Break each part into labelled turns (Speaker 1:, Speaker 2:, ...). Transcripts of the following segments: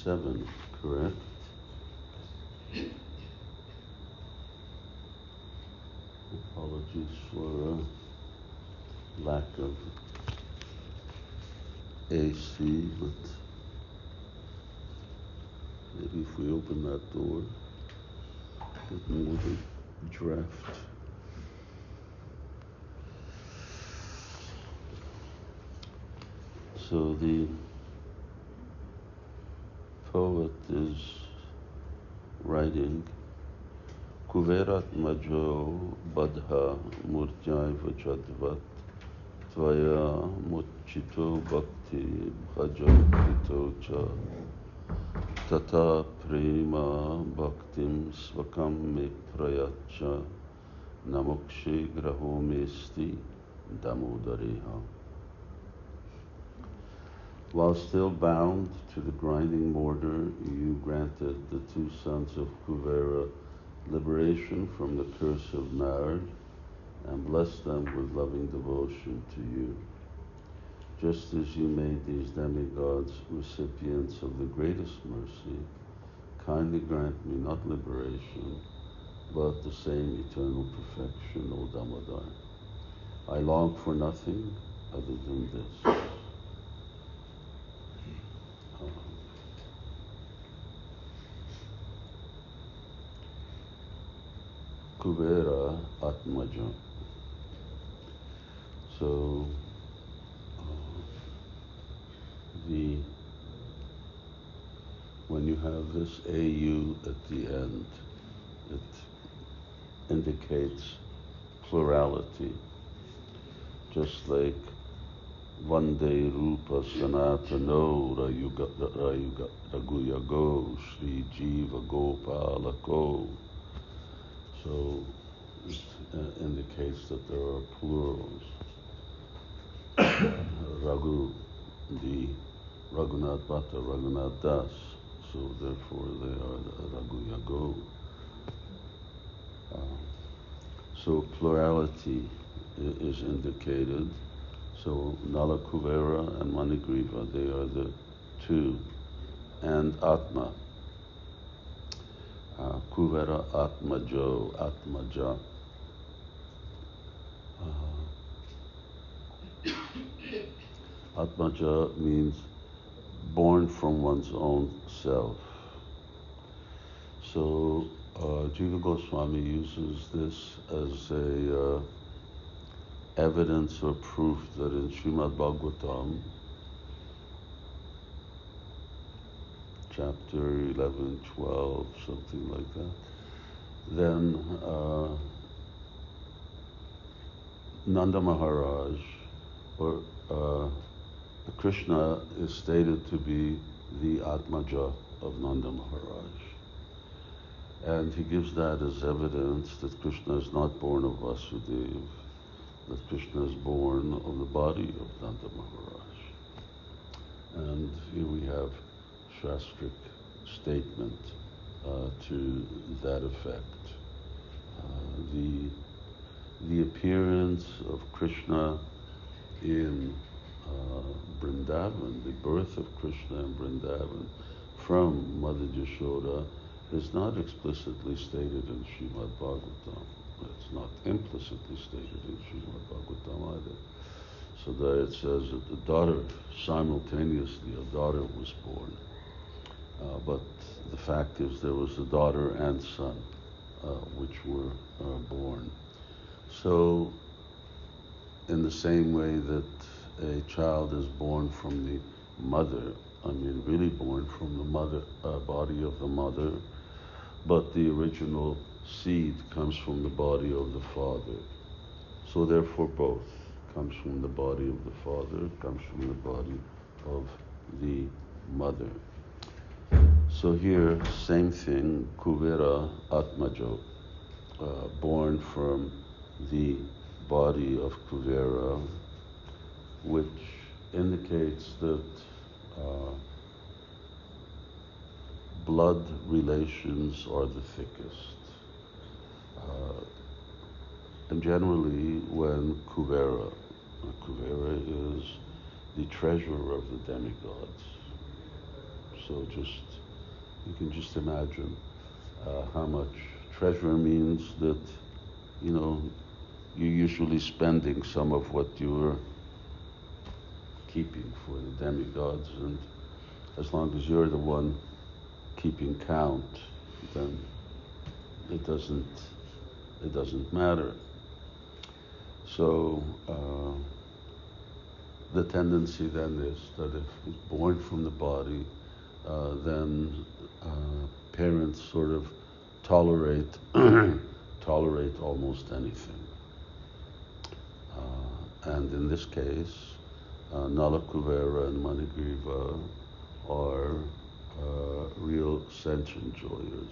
Speaker 1: 7, correct? Apologies for lack of AC, but maybe if we open that door, get more of a draft. So the poet is writing, Kuveratmajo badha murtyaiva chadvat tvaya muchito bhakti bhajakrito cha tata prema bhaktim svakam me prayacha namokshe graho mesti Dāmodarāṣṭaka. While still bound to the grinding mortar, you granted the two sons of Kuvera liberation from the curse of Nard and blessed them with loving devotion to you. Just as you made these demigods recipients of the greatest mercy, kindly grant me not liberation, but the same eternal perfection, O Damodar. I long for nothing other than this. Kuvera Atmaja. So when you have this AU at the end, it indicates plurality, just like Vande Rupa Sanatano Raguyago Sri Jiva Gopalako. So it indicates that there are plurals. Raghu, the Raghunath Bhatta, Raghunath Das, so therefore they are the Raguyago. So plurality is indicated. So Nala Kuvera and Manigriva, they are the two. And Atma. Kuvera Atmaja. Atmaja means born from one's own self. So Jiva Goswami uses this as a evidence or proof that in Srimad Bhagavatam, chapter 11, 12, something like that, then Nanda Maharaj, or Krishna is stated to be the Atmaja of Nanda Maharaj. And he gives that as evidence that Krishna is not born of Vasudeva, that Krishna is born of the body of Nanda Maharaj. And here we have Shastric statement to that effect. The appearance of Krishna in Vrindavan, the birth of Krishna in Vrindavan from Mother Yashoda is not explicitly stated in Srimad Bhagavatam. It's not implicitly stated in Srimad Bhagavatam either. So there it says that the daughter, simultaneously a daughter was born. But the fact is there was a daughter and son which were born. So in the same way that a child is born from the mother, really born from the mother, body of the mother, but the original seed comes from the body of the father. So therefore both comes from the body of the father, comes from the body of the mother. So here, same thing, Kuvera Atmajo, born from the body of Kuvera, which indicates that blood relations are the thickest. And generally when Kuvera is the treasurer of the demigods. So you can just imagine how much treasure means that, you're usually spending some of what you're keeping for the demigods, and as long as you're the one keeping count, then it doesn't matter. So the tendency then is that if it's born from the body, then parents sort of tolerate almost anything. And in this case, Nala Kuvera and Manigriva are real sense enjoyers.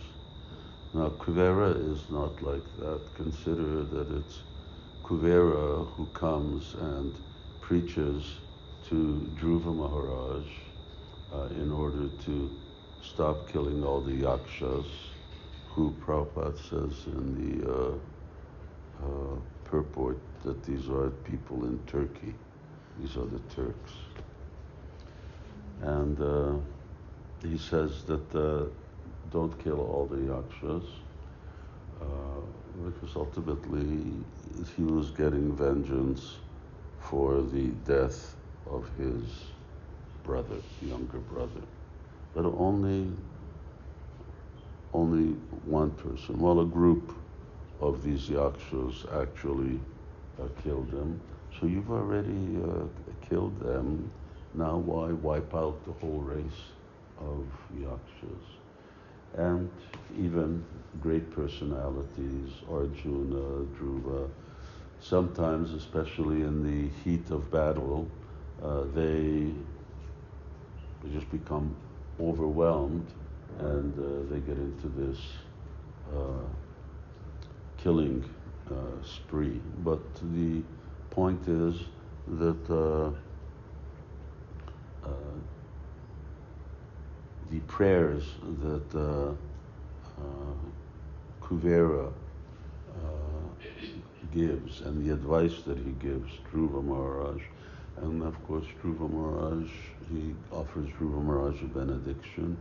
Speaker 1: Now, Kuvera is not like that. Consider that it's Kuvera who comes and preaches to Dhruva Maharaj in order to stop killing all the yakshas, who Prabhupada says in the purport that these are people in Turkey. These are the Turks. And he says that don't kill all the yakshas, because ultimately he was getting vengeance for the death of his brother, younger brother. But only one person, well, a group of these yakshas actually killed him. So you've already killed them. Now why wipe out the whole race of yakshas? And even great personalities, Arjuna, Dhruva, sometimes, especially in the heat of battle, they just become overwhelmed, and they get into this killing spree. But the point is that the prayers that Kuvera gives and the advice that he gives Dhruva Maharaj, and of course Dhruva Maharaj, he offers Dhruva Maharaj a benediction,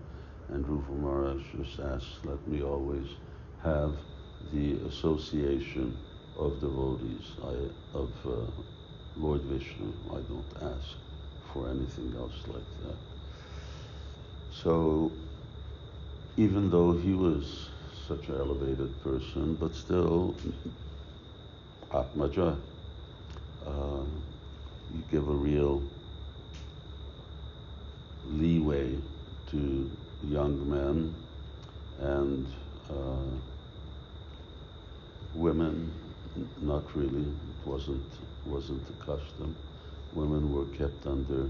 Speaker 1: and Dhruva Maharaj just asks, let me always have the association of devotees of Lord Vishnu. I don't ask for anything else like that. So even though he was such an elevated person, but still Atmaja, you give a real leeway to young men, and women, not really. It wasn't the custom. Women were kept under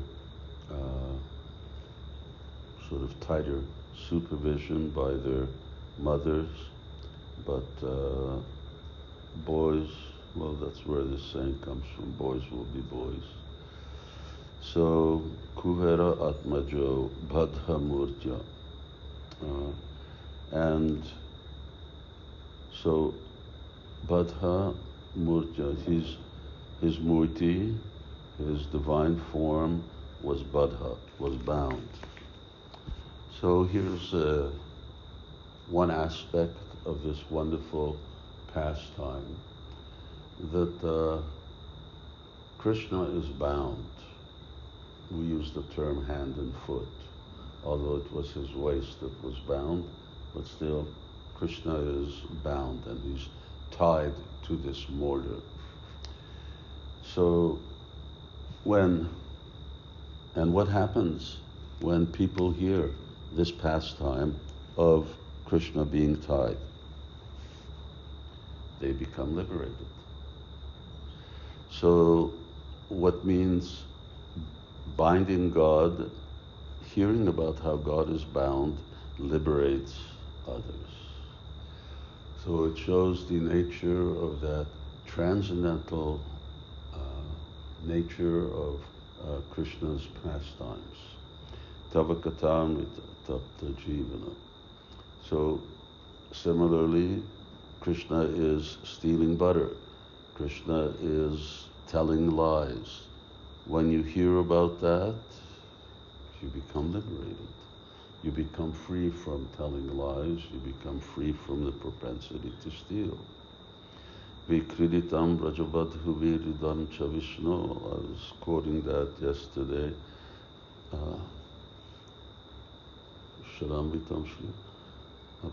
Speaker 1: sort of tighter supervision by their mothers, but boys, well, that's where this saying comes from, boys will be boys. So, Kuvera Atmajo Badha Murtya. And so, Badha Murtya, his murti, his divine form was Badha, was bound. So here's one aspect of this wonderful pastime, that Krishna is bound. We use the term hand and foot, although it was his waist that was bound, but still Krishna is bound and he's tied to this mortar. So what happens when people hear this pastime of Krishna being tied? They become liberated. So what means binding God, hearing about how God is bound, liberates others. So it shows the nature of that transcendental nature of Krishna's pastimes. Tavakatam tapta jivana. So similarly, Krishna is stealing butter. Krishna is telling lies. When you hear about that, you become liberated. You become free from telling lies, you become free from the propensity to steal. Vikriditam Brajabadhu Viridam Chavishno. I was quoting that yesterday. Sharamvitam Shri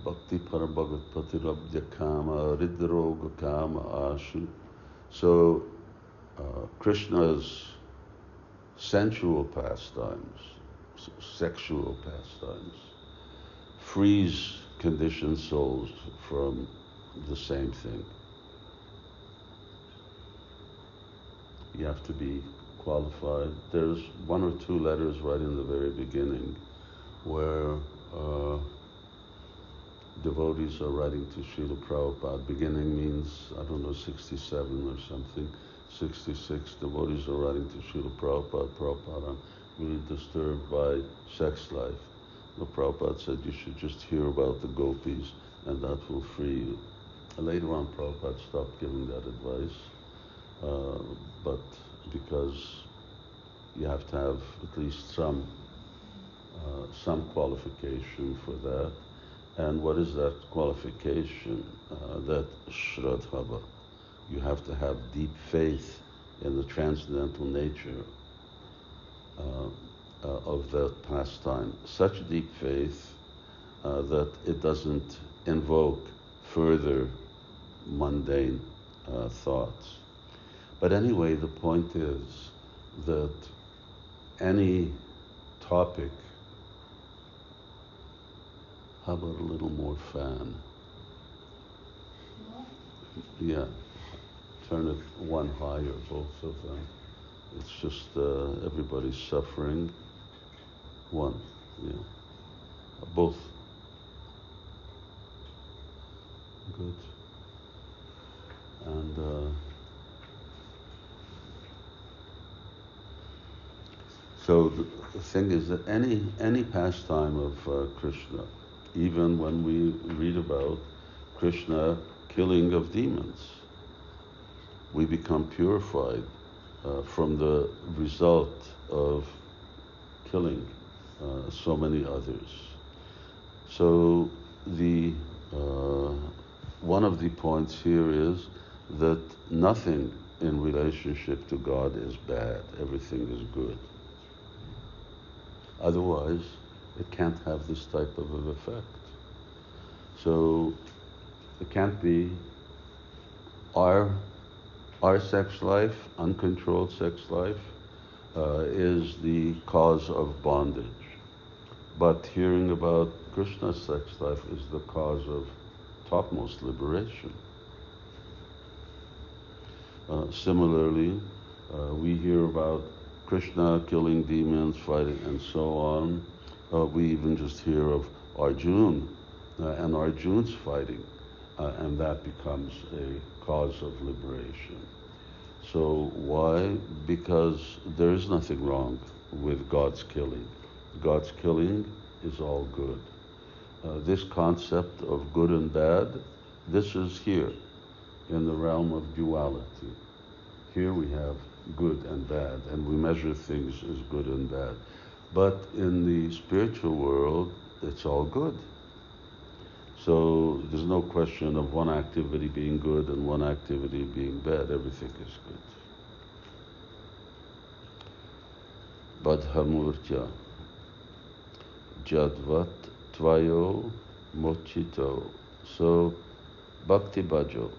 Speaker 1: Bhakti Parabhagat Patirabdya Kama Ridroga Kama Ashu. So Krishna's sensual pastimes, sexual pastimes, frees conditioned souls from the same thing. You have to be qualified. There's one or two letters right in the very beginning where devotees are writing to Srila Prabhupada. Beginning means, 67 or something, 66. Devotees are writing to Srila Prabhupada. Prabhupada, I'm really disturbed by sex life. The Prabhupada said you should just hear about the gopis and that will free you. Later on, Prabhupada stopped giving that advice. But because you have to have at least some qualification for that. And what is that qualification? That Shraddha. You have to have deep faith in the transcendental nature of that pastime. Such deep faith that it doesn't invoke further mundane thoughts. But anyway, the point is that any topic, how about a little more fan? Yeah, turn it one higher, both of them. It's just everybody's suffering. One, yeah, both. Good. And so the thing is that any pastime of Krishna, even when we read about Krishna killing of demons, we become purified from the result of killing so many others. So the one of the points here is that nothing in relationship to God is bad, everything is good. Otherwise, it can't have this type of an effect. So it can't be our sex life, uncontrolled sex life, is the cause of bondage. But hearing about Krishna's sex life is the cause of topmost liberation. Similarly, we hear about Krishna killing demons, fighting, and so on. We even just hear of Arjuna and Arjuna's fighting, and that becomes a cause of liberation. So why? Because there is nothing wrong with God's killing. God's killing is all good. This concept of good and bad, this is here in the realm of duality. Here we have good and bad, and we measure things as good and bad. But in the spiritual world, it's all good. So there's no question of one activity being good and one activity being bad. Everything is good. Badhamurtya Jadvat Tvayo Mochito. So Bhakti Bhajo.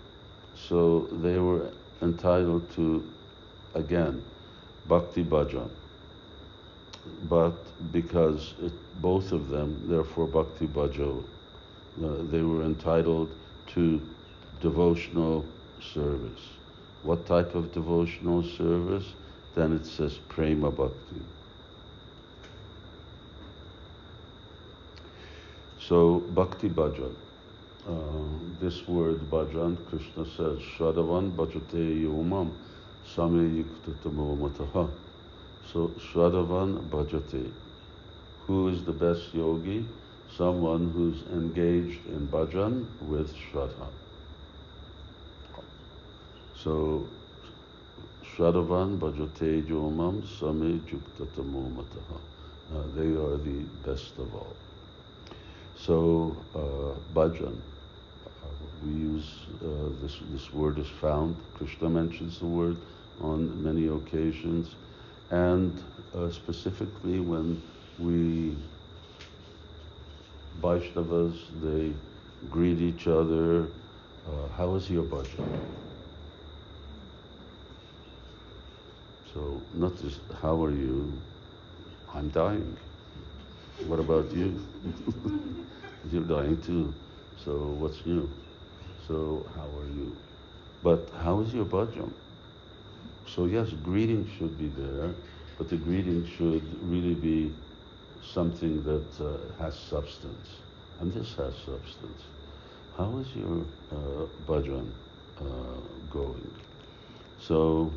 Speaker 1: So they were entitled to, again, Bhakti Bhajan. But because both of them, therefore Bhakti Bhajo, they were entitled to devotional service. What type of devotional service? Then it says Prema Bhakti. So Bhakti Bhajan. This word bhajan, Krishna says, Shraddhavan bhajate yomam same yuktutamo mataha. So Shraddhavan bhajate. Who is the best yogi? Someone who's engaged in bhajan with Shraddha. So Shraddhavan bhajate yomam same yuktutamo mataha. They are the best of all. So, bhajan, we use this word is found. Krishna mentions the word on many occasions, and specifically when we Vaishnavas, they greet each other. How is your bhajan? So not just how are you? I'm dying. What about you? You're dying too. So what's new? So how are you? But how is your bhajan? So yes, greeting should be there, but the greeting should really be something that has substance. And this has substance. How is your bhajan going? So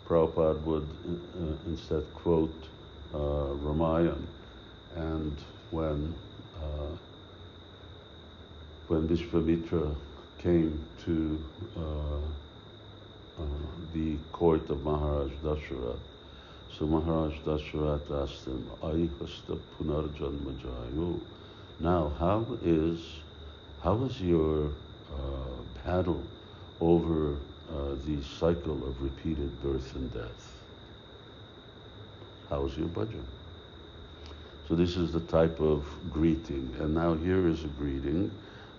Speaker 1: Prabhupada would instead quote Ramayana, and when Vishvamitra came to the court of Maharaj Dasharatha, so Maharaj Dasharatha asked him, Ahihasta punarjanma jayo. Now, how is your battle over the cycle of repeated birth and death? How is your bhajan? So this is the type of greeting. And now here is a greeting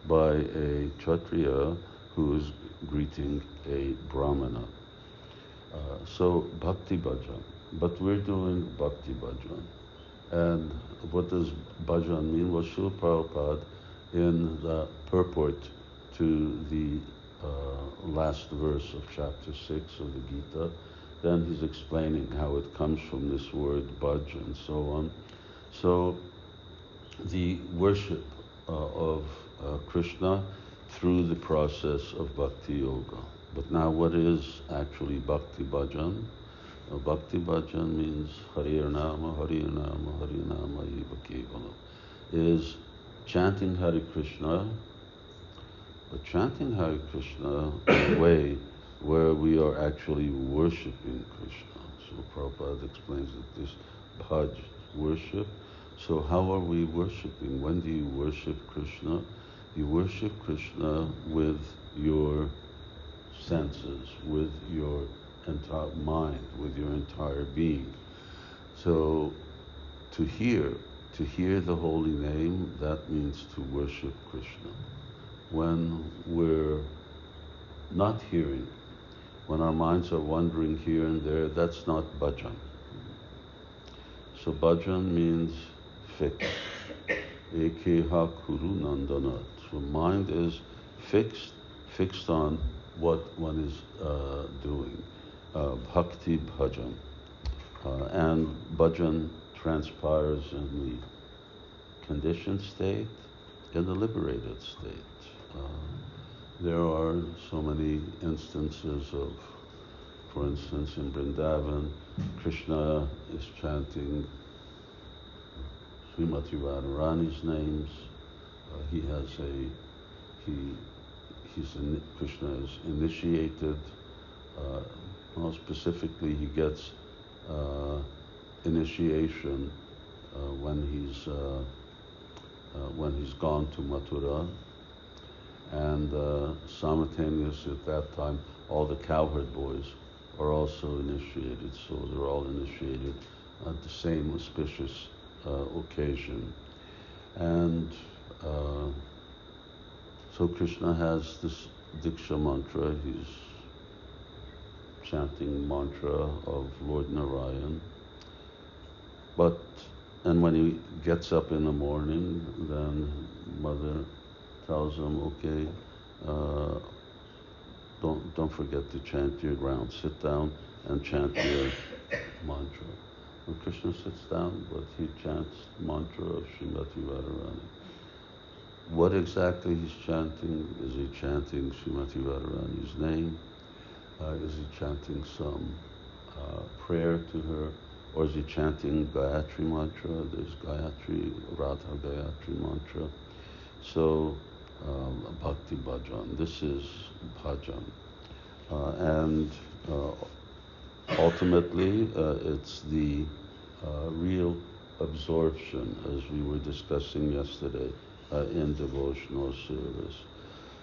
Speaker 1: by a Kshatriya who is greeting a Brahmana. So bhakti bhajan. But we're doing bhakti bhajan. And what does bhajan mean? Well, Srila Prabhupada, in the purport to the last verse of chapter 6 of the Gita, then he's explaining how it comes from this word bhaj and so on. So the worship of Krishna through the process of bhakti yoga. But now what is actually bhakti bhajan? Bhakti bhajan means Hare Nama, Hare Nama, Hare Nama Eva Kevalam. Is chanting Hare Krishna, but chanting Hare Krishna in a way where we are actually worshipping Krishna. So Prabhupada explains that this bhaj, worship. So how are we worshipping? When do you worship Krishna? You worship Krishna with your senses, with your entire mind, with your entire being. So to hear the holy name, that means to worship Krishna. When we're not hearing, when our minds are wandering here and there, that's not bhajan. So bhajan means fixed. Ekeha kuru nandanat. So mind is fixed on what one is doing. Bhakti bhajan. And bhajan transpires in the conditioned state, in the liberated state. There are so many instances of, for instance, in Vrindavan, Krishna is chanting Srimati Radharani's names. Krishna is initiated. More specifically, he gets initiation when he's gone to Mathura, and simultaneously at that time, all the cowherd boys are also initiated. So they're all initiated at the same auspicious occasion, and so Krishna has this Diksha mantra. He's chanting mantra of Lord Narayan. And when he gets up in the morning, then mother tells him, okay, don't forget to chant your round. Sit down and chant your mantra. And Krishna sits down, but he chants mantra of Srimati Radharani. What exactly he's chanting? Is he chanting Srimati Radharani's name? Is he chanting some prayer to her? Or is he chanting Gayatri mantra? There's Gayatri, Radha Gayatri mantra. So bhakti bhajan. This is bhajan. And ultimately, it's the real absorption, as we were discussing yesterday in devotional service.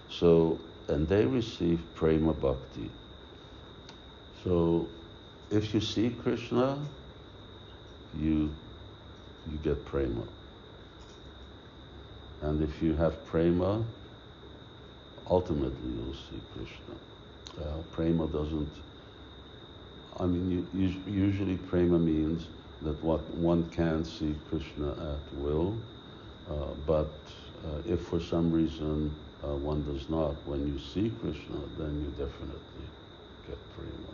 Speaker 1: So, and they receive prema bhakti. So, if you see Krishna, you get prema. And if you have prema, ultimately you'll see Krishna. Prema doesn't, usually prema means that one can see Krishna at will, but if for some reason one does not, when you see Krishna, then you definitely get prema.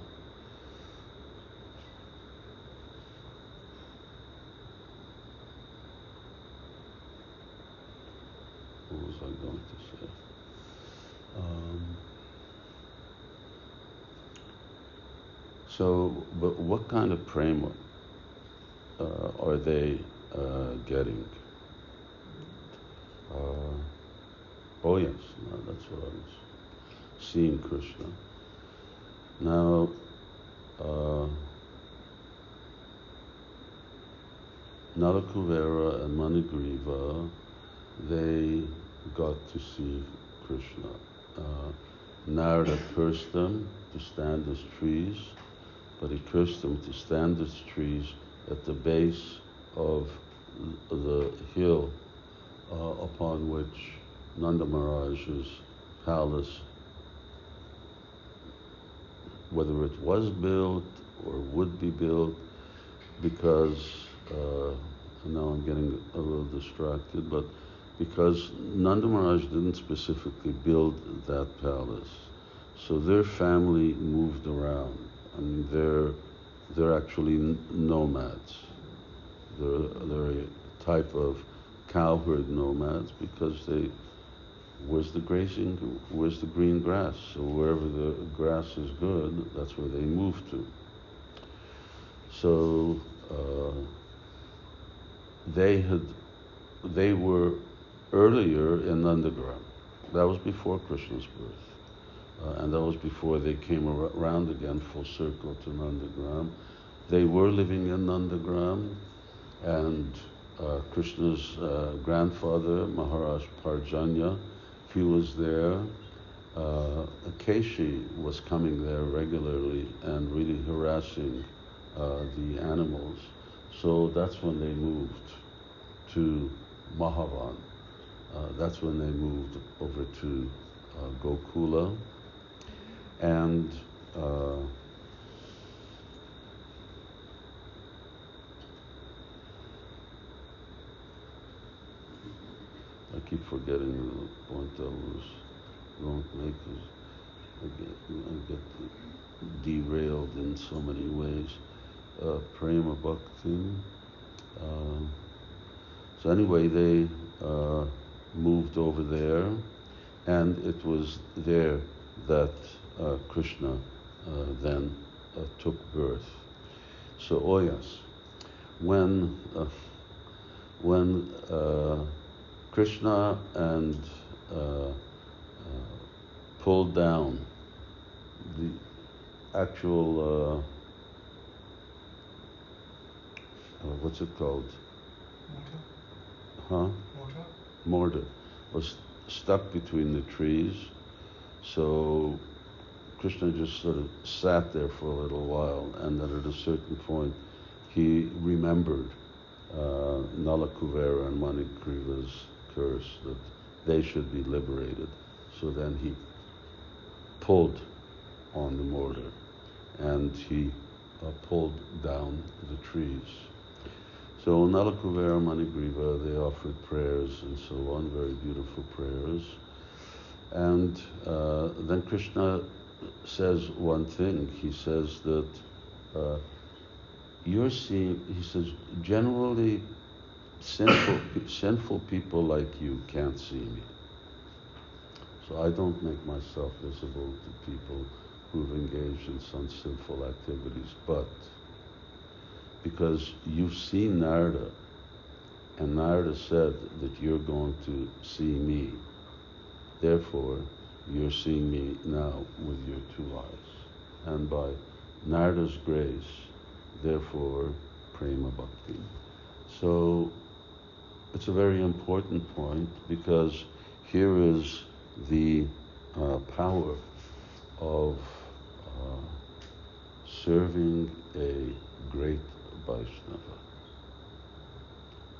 Speaker 1: What was I going to say? But what kind of prema are they getting? Oh yes, that's what I was seeing Krishna. Now, Nalakuvera and Manigriva, they got to see Krishna. Narada cursed them to stand as trees, but he cursed them to stand as trees at the base of the hill upon which Nanda Maharaj's palace, whether it was built or would be built, because, now I'm getting a little distracted, but because Nanda Maharaj didn't specifically build that palace, so their family moved around. They're actually nomads. They're a type of cowherd nomads because where's the grazing, where's the green grass? So wherever the grass is good, that's where they move to. So they were earlier in Nandagram. That was before Krishna's birth. And that was before they came around again full circle to Nandagram. They were living in Nandagram, and Krishna's grandfather, Maharaj Parjanya, he was there. Keshi was coming there regularly and really harassing the animals. So that's when they moved to Mahavan. That's when they moved over to Gokula. And I keep forgetting the point I was going to make, because I get derailed in so many ways. Prema Bhakti. So anyway, they moved over there, and it was there that Krishna then took birth. So, oh yes, when Krishna and pulled down the actual what's it called?
Speaker 2: Mortar.
Speaker 1: Mortar was stuck between the trees. So Krishna just sort of sat there for a little while, and then at a certain point he remembered Nalakuvera and Manigriva's curse, that they should be liberated. So then he pulled on the mortar, and he pulled down the trees. So Nalakuvera, Manigriva, they offered prayers and so on, very beautiful prayers. And then Krishna says one thing. He says that you're seeing, he says, generally sinful people like you can't see me. So I don't make myself visible to people who've engaged in some sinful activities, but because you've seen Narada, and Narada said that you're going to see me, therefore you're seeing me now with your two eyes. And by Narada's grace, therefore prema bhakti. So it's a very important point, because here is the power of serving a great Vaishnava.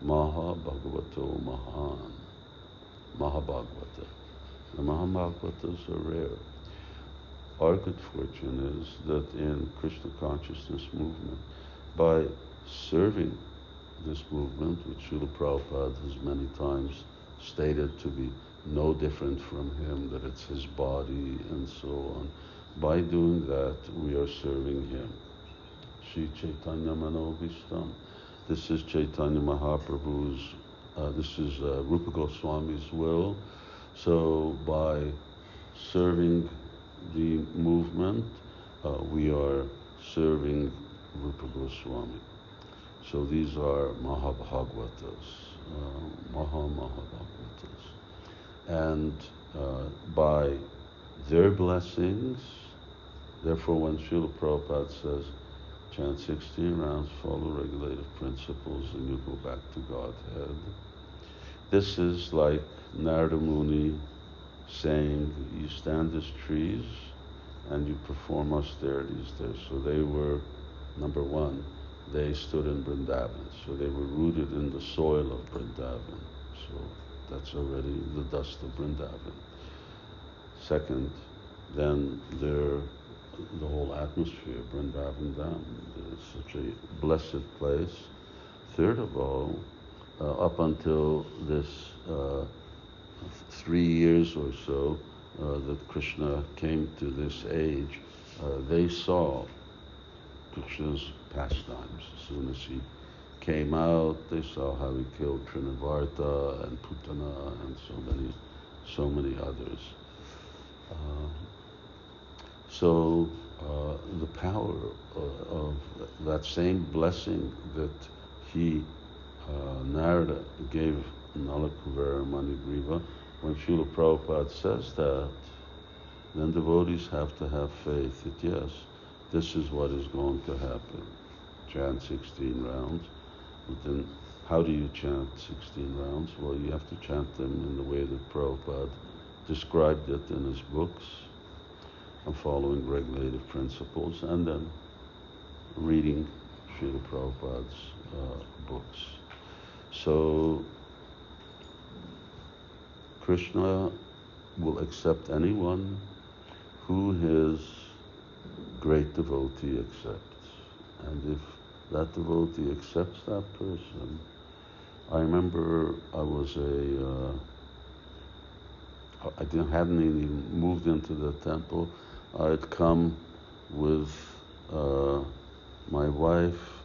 Speaker 1: Maha Bhagavato Mahan. Mahabhagavata. The Mahabhagavatas are rare. Our good fortune is that in Krishna consciousness movement, by serving this movement, which Srila Prabhupada has many times stated to be no different from him, that it's his body and so on, by doing that, we are serving him. Sri Chaitanya Manobhishtam. This is Chaitanya Mahaprabhu's, this is Rupa Goswami's will. So by serving the movement, we are serving Rupa Goswami. So these are Mahabhagavatas, Mahabhagavatas. And by their blessings, therefore when Srila Prabhupada says, chant 16 rounds, follow regulative principles, and you go back to Godhead. This is like Narada Muni saying, you stand as trees and you perform austerities there. So they were, number one, they stood in Vrindavan. So they were rooted in the soil of Vrindavan. So that's already the dust of Vrindavan. Second, then the whole atmosphere, Vrindavan Dham, it's such a blessed place. Third of all, up until this 3 years or so that Krishna came to this age, they saw Krishna's pastimes. As soon as he came out, they saw how he killed Trinavarta and Putana and so many others. So the power of that same blessing that Narada gave Nala Kuvera Manigriva, when Srila Prabhupada says that, then devotees have to have faith that yes, this is what is going to happen. Chant 16 rounds. But then how do you chant 16 rounds? Well, you have to chant them in the way that Prabhupada described it in his books, and following regulative principles, and then reading Srila Prabhupada's books. So Krishna will accept anyone who his great devotee accepts. And if that devotee accepts that person, I remember I hadn't even moved into the temple. I'd come with my wife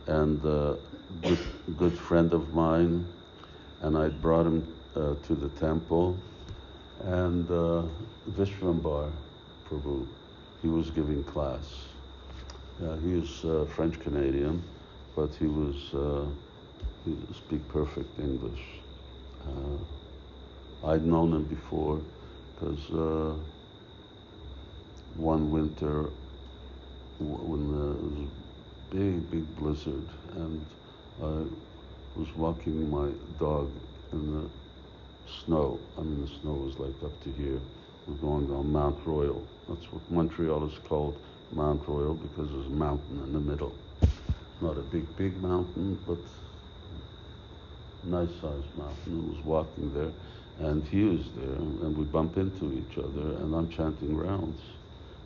Speaker 1: and a good friend of mine, and I'd brought him to the temple, and Vishvambar Prabhu, he was giving class. He is French-Canadian, but he speak perfect English. I'd known him before because one winter when there was a big blizzard, and I was walking my dog in the snow. I mean, the snow was like up to here. We're going on Mount Royal. That's what Montreal is called, Mount Royal, because there's a mountain in the middle. Not a big mountain, but nice sized mountain. I was walking there, and he was there, and we bump into each other, and I'm chanting rounds.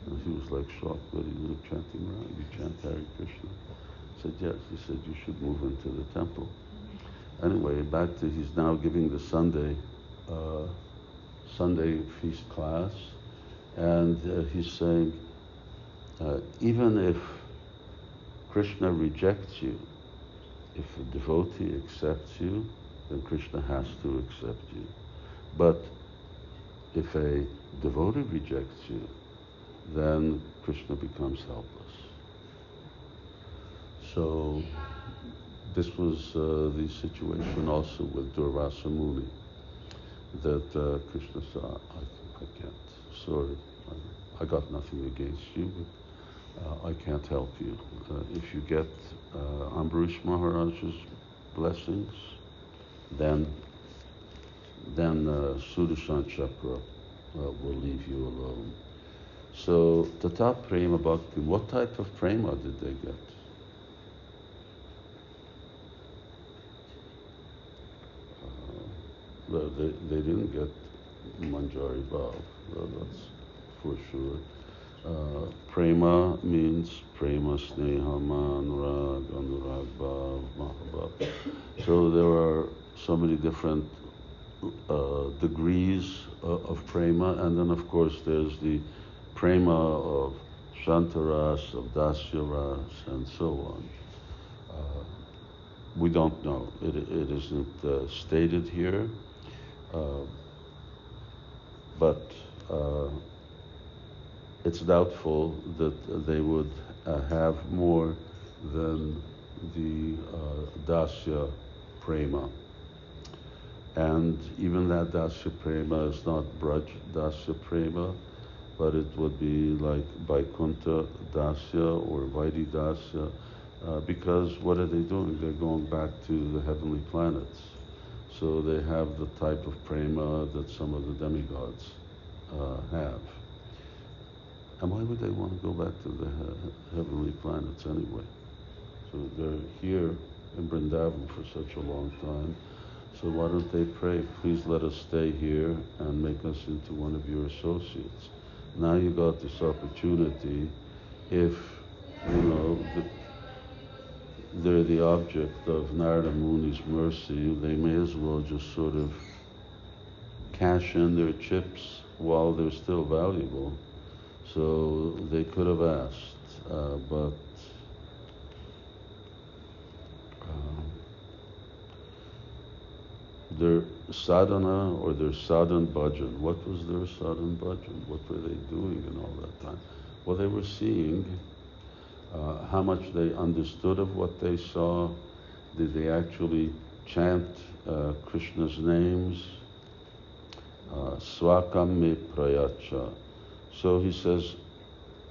Speaker 1: And he was like shocked. What are you chanting rounds? You chant Hare Krishna? I said, yes. He said, you should move into the temple. Anyway, back to, he's now giving the Sunday feast class, and he's saying, even if Krishna rejects you, if a devotee accepts you, then Krishna has to accept you. But if a devotee rejects you, then Krishna becomes helpless. So this was the situation also with Durvasa Muni, that Krishna said, I can't, sorry, I got nothing against you, but I can't help you. If you get Ambarish Maharaj's blessings, then Sudarshan Chakra will leave you alone. So, Tata Prema Bhakti, what type of prema did they get? They didn't get Manjari Bhav, that's for sure. Prema means prema, sneha, anurag, anurag bhav, mahabhav. So there are so many different degrees of prema, and then of course there's the prema of Shantaras, of Dasyaras, and so on. We don't know. It isn't stated here, but it's doubtful that they would have more than the Dasya prema. And even that Dasya prema is not Braj Dasya prema, but it would be like Vaikuntha Dasya or Vaidhi Dasya, because what are they doing? They're going back to the heavenly planets. So they have the type of prema that some of the demigods have. And why would they want to go back to the heavenly planets anyway? So they're here in Vrindavan for such a long time. So why don't they pray, please let us stay here and make us into one of your associates? Now you got this opportunity. If, they're the object of Narada Muni's mercy, they may as well just sort of cash in their chips while they're still valuable. So they could have asked, but their sadhana or their sadhan bhajan, what was their sadhan bhajan? What were they doing in all that time? Well, they were seeing how much they understood of what they saw. Did they actually chant Krishna's names? Swakam me prayacha. So he says,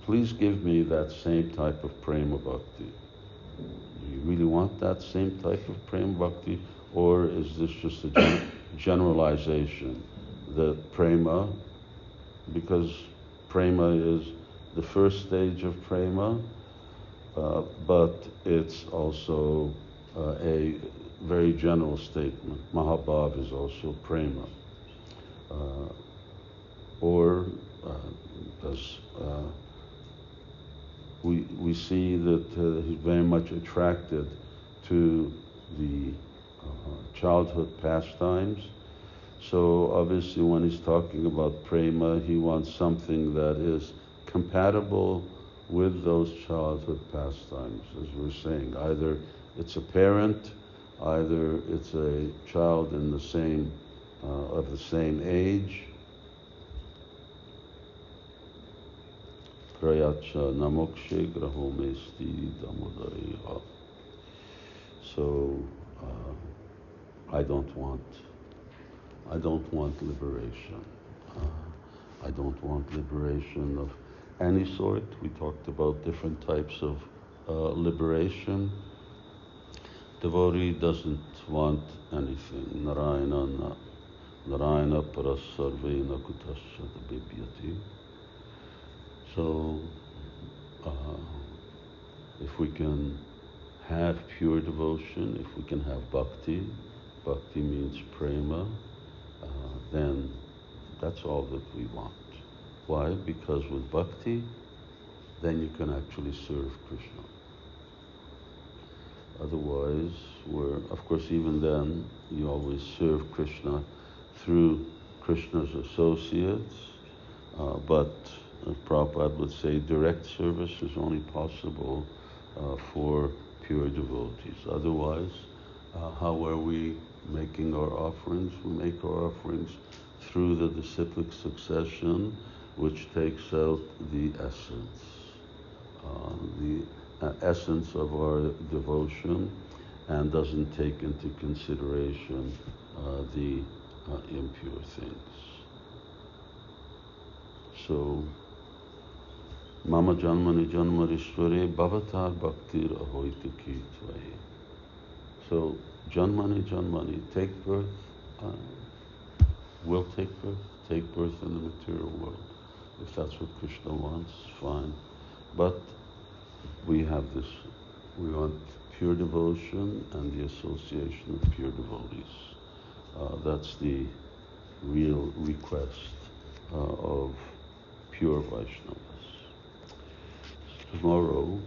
Speaker 1: please give me that same type of prema bhakti. Do you really want that same type of prema bhakti? Or is this just a generalization? That prema, because prema is the first stage of prema, but it's also a very general statement. Mahabhav is also prema. Or does we see that he's very much attracted to the childhood pastimes. So obviously when he's talking about prema, he wants something that is compatible with those childhood pastimes, as we're saying. Either it's a parent, either it's a child in the same of the same age. Prayacha namokshe graho mesti Dāmodarāṣṭaka. So I don't want liberation. I don't want liberation of any sort. We talked about different types of liberation. Devotee doesn't want anything. Narayana parasarve nakutasya bibhyati. So if we can have pure devotion, if we can have bhakti means prema, then that's all that we want. Why? Because with bhakti, then you can actually serve Krishna. Otherwise, of course, even then, you always serve Krishna through Krishna's associates, but Prabhupada would say direct service is only possible for pure devotees. Otherwise, how are we making our offerings? We make our offerings through the disciplic succession, which takes out the essence of our devotion, and doesn't take into consideration the impure things. So, Mama Janmani Janmarishware Bhavatar Bhaktir Ahoitaki Tvahi. So Janmani, Janmani, take birth, will take birth in the material world. If that's what Krishna wants, fine. But we have this, we want pure devotion and the association of pure devotees. That's the real request of pure Vaishnavas. Tomorrow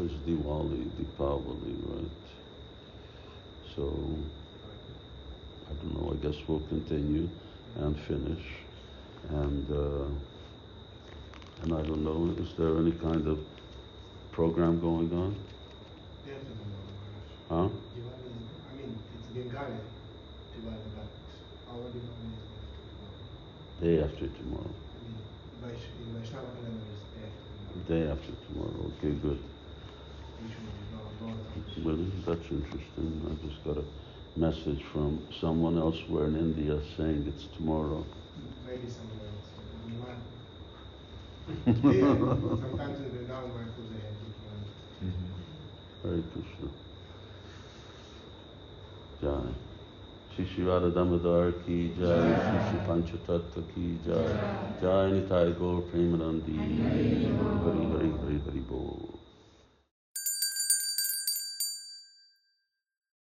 Speaker 1: is Diwali, Deepavali, right? So, I don't know, I guess we'll continue and finish. And I don't know, is there any kind of program going on? Huh?
Speaker 2: I mean, it's Bengali Diwali, but our Diwali is
Speaker 1: Day after tomorrow.
Speaker 2: in Vaishnava calendar is
Speaker 1: Day after tomorrow, okay, good. Really? That's interesting. I just got a message from someone elsewhere in India saying it's tomorrow.
Speaker 2: Maybe somewhere else. Sometimes in Vrindavan, my food they have
Speaker 1: Hare Krishna. Jai. Shri Śivarāma Damodar ki jai, Shri Panchatattva ki jai, Jai Nitai Gaur Premanandi, Hari Hari Hari Hari Bol.